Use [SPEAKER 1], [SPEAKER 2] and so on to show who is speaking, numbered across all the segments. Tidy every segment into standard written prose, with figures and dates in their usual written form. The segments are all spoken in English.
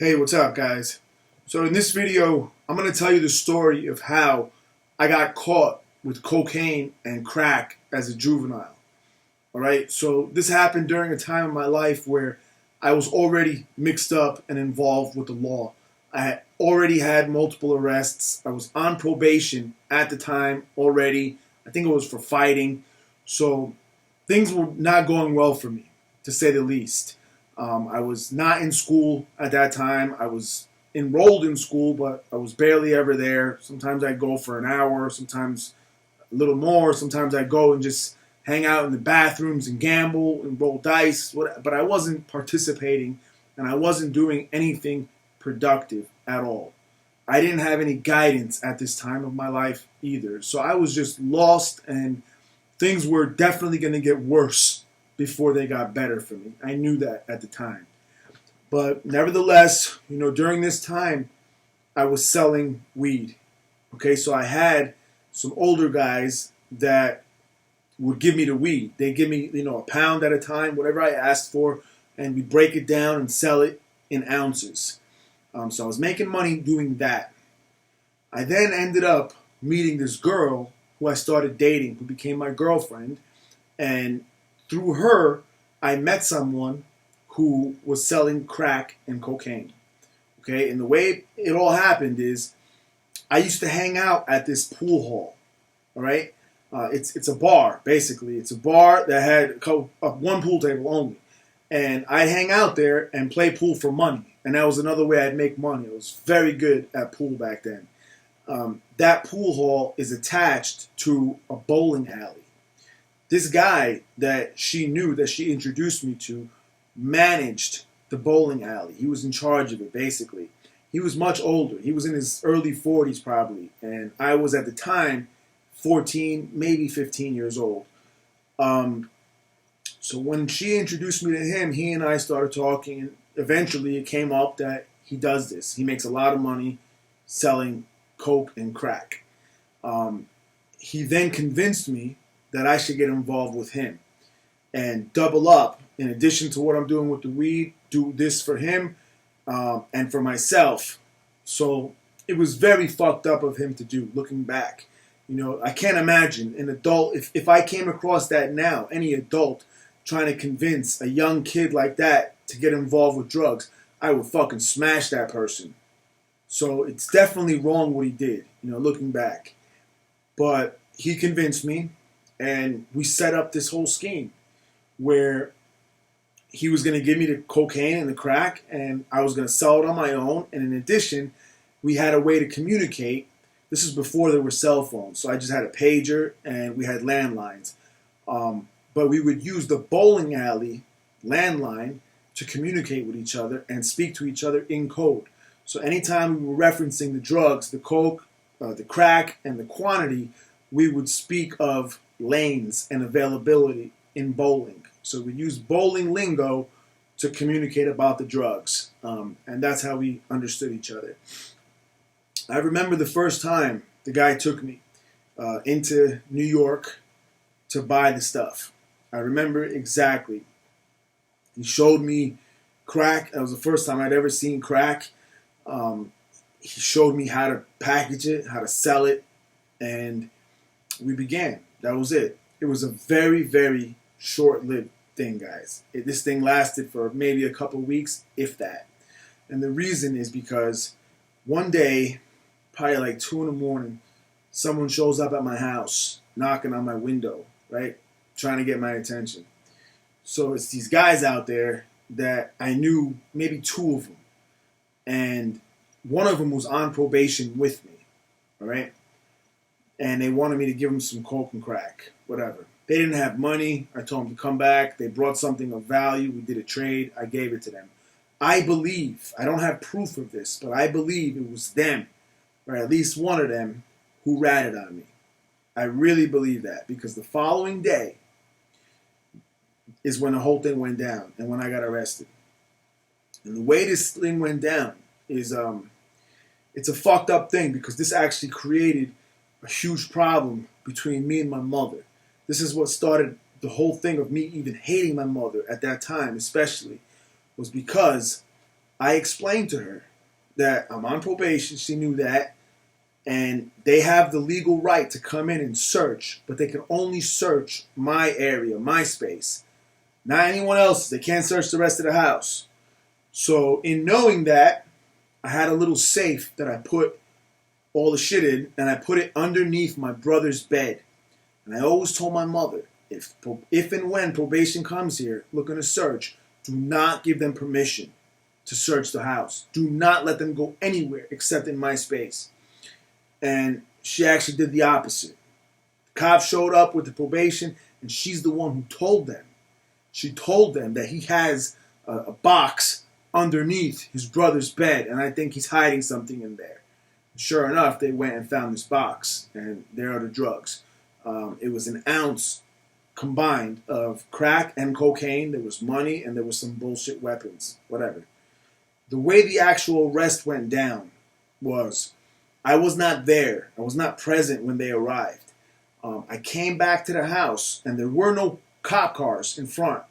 [SPEAKER 1] Hey, what's up, guys? So in this video, I'm going to tell you the story of how I got caught with cocaine and crack as a juvenile. All right, so this happened during a time in my life where I was already mixed up and involved with the law. I had already had multiple arrests. I was on probation at the time already. I think it was for fighting. So things were not going well for me, to say the least. I was not in school at that time. I was enrolled in school, but I was barely ever there. Sometimes I'd go for an hour, sometimes a little more. Sometimes I'd go and just hang out in the bathrooms and gamble and roll dice. But I wasn't participating, and I wasn't doing anything productive at all. I didn't have any guidance at this time of my life either. So I was just lost, and things were definitely going to get worse before they got better for me. I knew that at the time. But nevertheless, during this time, I was selling weed. Okay, so I had some older guys that would give me the weed. They give me, a pound at a time, whatever I asked for, and we break it down and sell it in ounces. So I was making money doing that. I then ended up meeting this girl who I started dating, who became my girlfriend, and through her, I met someone who was selling crack and cocaine. Okay, and the way it all happened is I used to hang out at this pool hall. All right, it's a bar basically. It's a bar that had one pool table only, and I'd hang out there and play pool for money, and that was another way I'd make money. I was very good at pool back then. That pool hall is attached to a bowling alley. This guy that she knew, that she introduced me to, managed the bowling alley. He was in charge of it, basically. He was much older. He was in his early 40s probably, and I was at the time 14, maybe 15 years old. So when she introduced me to him, he and I started talking, and eventually it came up that he does this. He makes a lot of money selling coke and crack. He then convinced me that I should get involved with him and double up. In addition to what I'm doing with the weed, do this for him and for myself. So it was very fucked up of him to do, looking back. I can't imagine an adult, if I came across that now, any adult trying to convince a young kid like that to get involved with drugs, I would fucking smash that person. So it's definitely wrong what he did, looking back. But he convinced me, and we set up this whole scheme where he was going to give me the cocaine and the crack, and I was going to sell it on my own. And in addition, we had a way to communicate. This is before there were cell phones, so I just had a pager and we had landlines. But we would use the bowling alley landline to communicate with each other and speak to each other in code. So anytime we were referencing the drugs, the coke, the crack, and the quantity, we would speak of lanes and availability in bowling. So we use bowling lingo to communicate about the drugs, and that's how we understood each other. I remember the first time the guy took me into New York to buy the stuff. I remember exactly. He showed me crack. That was the first time I'd ever seen crack. He showed me how to package it, how to sell it, and we began. That was it. It was a very, very short-lived thing, guys. This thing lasted for maybe a couple weeks, if that. And the reason is because one day, probably like 2 in the morning, someone shows up at my house, knocking on my window, right? Trying to get my attention. So it's these guys out there that I knew, maybe 2 of them. And one of them was on probation with me, all right? And they wanted me to give them some coke and crack, whatever. They didn't have money. I told them to come back. They brought something of value. We did a trade. I gave it to them. I believe, I don't have proof of this, but I believe it was them, or at least one of them, who ratted on me. I really believe that, because the following day is when the whole thing went down and when I got arrested. And the way this thing went down is it's a fucked up thing, because this actually created a huge problem between me and my mother. This is what started the whole thing of me even hating my mother at that time, especially, was because I explained to her that I'm on probation. She knew that. And they have the legal right to come in and search, but they can only search my area, my space, not anyone else's. They can't search the rest of the house. So in knowing that, I had a little safe that I put all the shit in, and I put it underneath my brother's bed. And I always told my mother, if and when probation comes here looking to search, do not give them permission to search the house. Do not let them go anywhere except in my space. And she actually did the opposite. The cop showed up with the probation, and she's the one who told them. She told them that he has a box underneath his brother's bed, and I think he's hiding something in there. Sure enough, they went and found this box, and there are the drugs. It was an ounce combined of crack and cocaine. There was money, and there was some bullshit weapons, whatever. The way the actual arrest went down was, I was not there. I was not present when they arrived. I came back to the house, and there were no cop cars in front.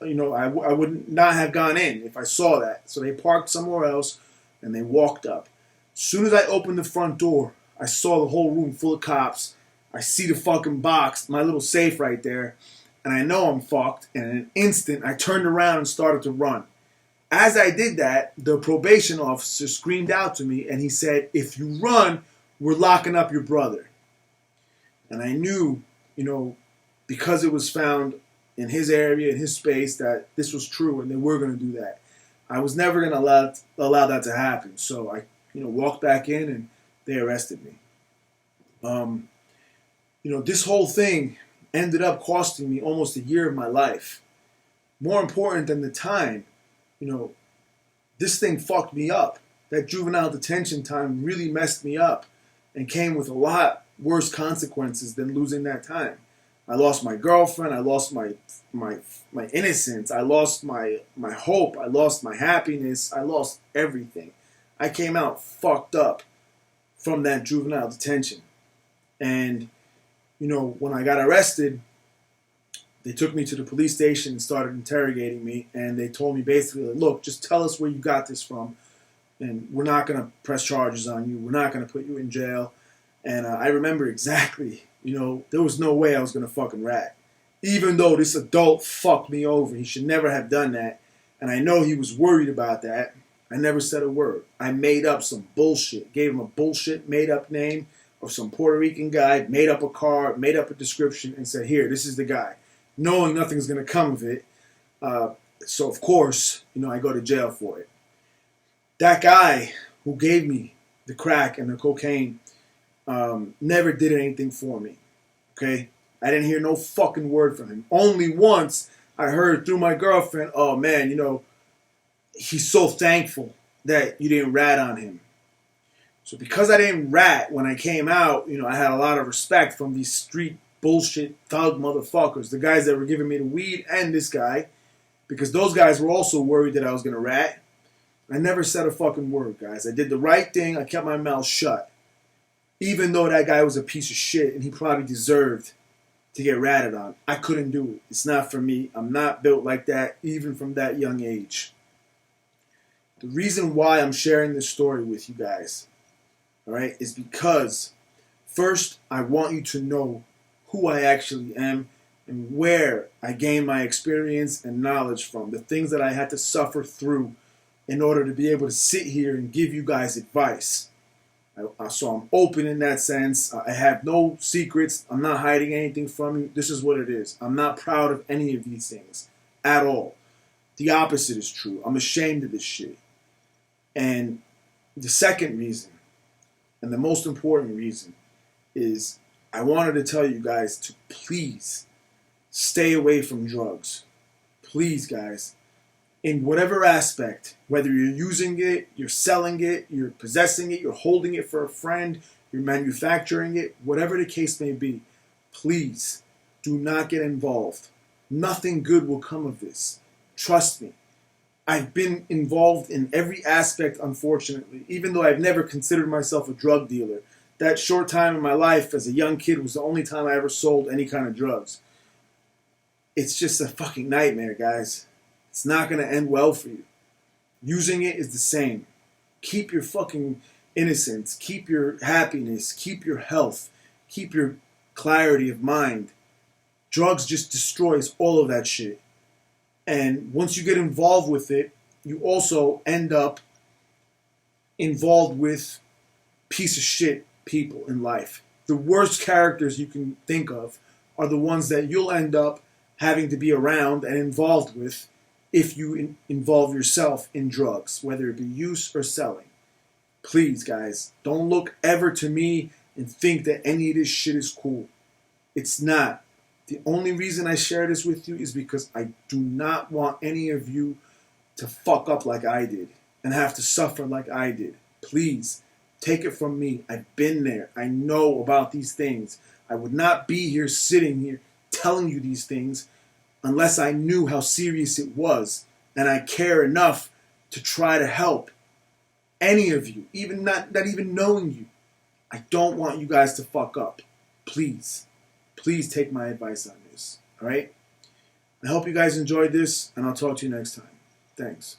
[SPEAKER 1] I would not have gone in if I saw that. So they parked somewhere else, and they walked up. As soon as I opened the front door, I saw the whole room full of cops. I see the fucking box, my little safe right there, and I know I'm fucked. And in an instant, I turned around and started to run. As I did that, the probation officer screamed out to me, and he said, if you run, we're locking up your brother. And I knew, because it was found in his area, in his space, that this was true, and they were going to do that. I was never going to allow that to happen. So I, walked back in, and they arrested me. This whole thing ended up costing me almost a year of my life. More important than the time, this thing fucked me up. That juvenile detention time really messed me up and came with a lot worse consequences than losing that time. I lost my girlfriend. I lost my innocence. I lost my hope. I lost my happiness. I lost everything. I came out fucked up from that juvenile detention. And, when I got arrested, they took me to the police station and started interrogating me. And they told me basically, look, just tell us where you got this from. And we're not going to press charges on you. We're not going to put you in jail. And I remember exactly, there was no way I was going to fucking rat. Even though this adult fucked me over. He should never have done that. And I know he was worried about that. I never said a word. I made up some bullshit. Gave him a bullshit made up name of some Puerto Rican guy. Made up a car. Made up a description. And said, here, this is the guy. Knowing nothing's going to come of it. So, of course, I go to jail for it. That guy who gave me the crack and the cocaine never did anything for me. Okay? I didn't hear no fucking word from him. Only once I heard through my girlfriend, oh man, he's so thankful that you didn't rat on him. So because I didn't rat when I came out, I had a lot of respect from these street bullshit thug motherfuckers. The guys that were giving me the weed and this guy. Because those guys were also worried that I was going to rat. I never said a fucking word, guys. I did the right thing. I kept my mouth shut. Even though that guy was a piece of shit and he probably deserved to get ratted on. I couldn't do it. It's not for me. I'm not built like that, even from that young age. The reason why I'm sharing this story with you guys, all right, is because first, I want you to know who I actually am and where I gained my experience and knowledge from. The things that I had to suffer through in order to be able to sit here and give you guys advice. So I'm open in that sense. I have no secrets. I'm not hiding anything from you. This is what it is. I'm not proud of any of these things at all. The opposite is true. I'm ashamed of this shit. And the second reason, and the most important reason, is I wanted to tell you guys to please stay away from drugs. Please, guys. In whatever aspect, whether you're using it, you're selling it, you're possessing it, you're holding it for a friend, you're manufacturing it, whatever the case may be, please do not get involved. Nothing good will come of this. Trust me. I've been involved in every aspect, unfortunately, even though I've never considered myself a drug dealer. That short time in my life as a young kid was the only time I ever sold any kind of drugs. It's just a fucking nightmare, guys. It's not going to end well for you. Using it is the same. Keep your fucking innocence. Keep your happiness. Keep your health. Keep your clarity of mind. Drugs just destroys all of that shit. And once you get involved with it, you also end up involved with piece of shit people in life. The worst characters you can think of are the ones that you'll end up having to be around and involved with if you involve yourself in drugs, whether it be use or selling. Please, guys, don't look ever to me and think that any of this shit is cool. It's not. The only reason I share this with you is because I do not want any of you to fuck up like I did and have to suffer like I did. Please, take it from me. I've been there. I know about these things. I would not be here sitting here telling you these things unless I knew how serious it was and I care enough to try to help any of you, even not even knowing you. I don't want you guys to fuck up. Please. Please take my advice on this. All right? I hope you guys enjoyed this, and I'll talk to you next time. Thanks.